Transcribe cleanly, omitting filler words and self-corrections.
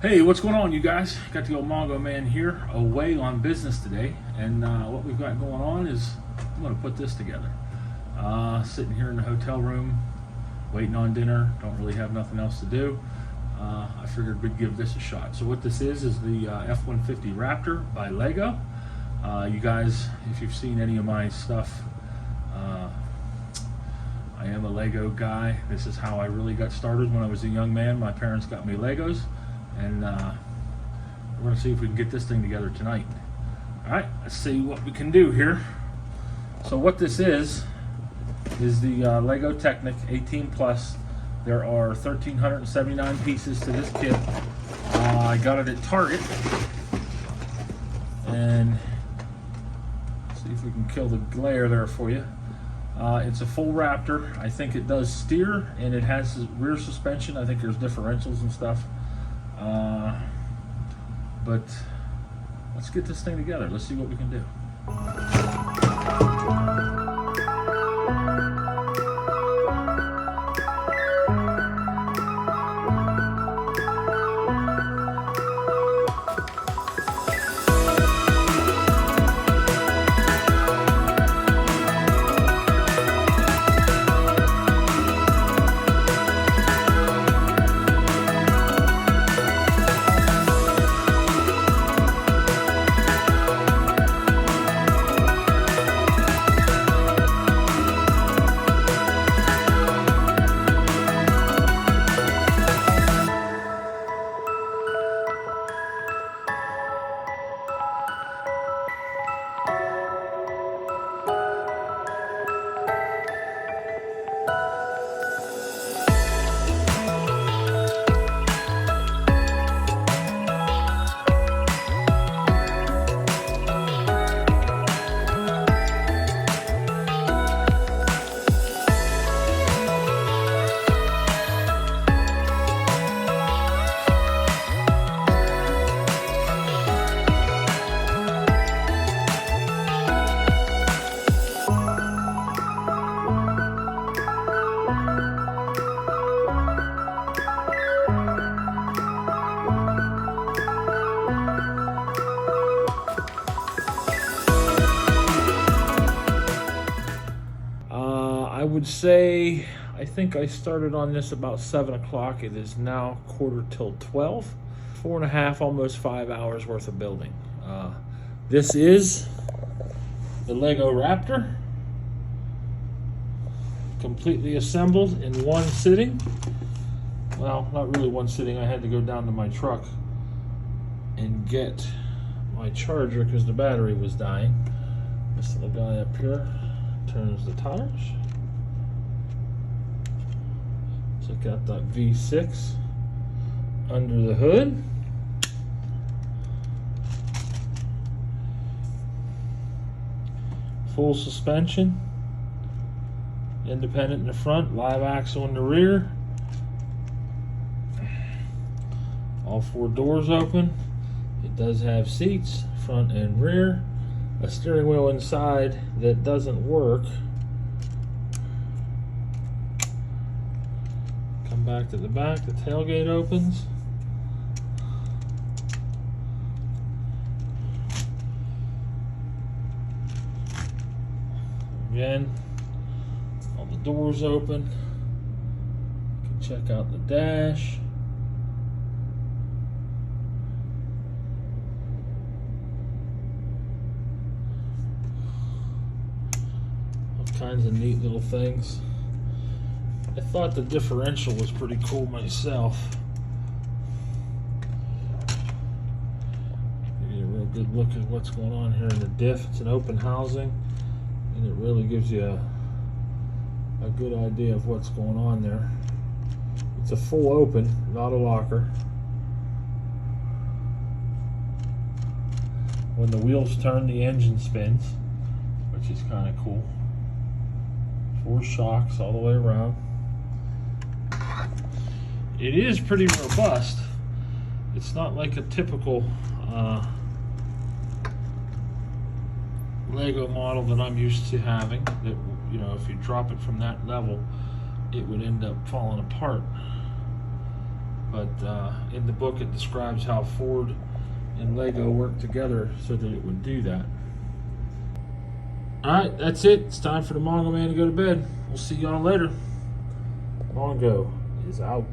Hey, what's going on, you guys? Got the old Mongo man here, away on business today, and what we've got going on is I'm going to put this together. Sitting here in the hotel room, waiting on dinner. Don't really have nothing else to do. I figured we'd give this a shot. So what this is the F-150 Raptor by Lego. You guys, if you've seen any of my stuff, I am a Lego guy. This is how I really got started when I was a young man. My parents got me Legos. And we're going to see if we can get this thing together tonight. All right, let's see what we can do here. So what this is the Lego TECHNIC 18 Plus. There are 1,379 pieces to this kit. I got it at Target. And see if we can kill the glare there for you. It's a full Raptor. I think it does steer, and it has rear suspension. I think there's differentials and stuff. But let's get this thing together. Let's see what we can do. I would say, I think I started on this about 7 o'clock. It is now 11:45. 4.5, almost 5 hours worth of building. This is the Lego Raptor, completely assembled in one sitting. Well, not really one sitting. I had to go down to my truck and get my charger because the battery was dying. This little guy up here turns the tires. Check out that V6 under the hood. Full suspension, independent in the front, live axle in the rear. All 4 doors open. It does have seats, front and rear. A steering wheel inside that doesn't work. Come back to the back, the tailgate opens. Again, all the doors open. You can check out the dash. Kinds of neat little things. I thought the differential was pretty cool myself. Give you a real good look at what's going on here in the diff. It's an open housing, and it really gives you a good idea of what's going on there. It's a full open, not a locker. When the wheels turn, the engine spins, which is kind of cool. 4 shocks all the way around. It is pretty robust. It's not like a typical Lego model that I'm used to having. That, you know, if you drop it from that level, it would end up falling apart. but in the book it describes how Ford and Lego worked together so that it would do that. Alright, that's it. It's time for the Mongo Man to go to bed. We'll see y'all later. Mongo is out.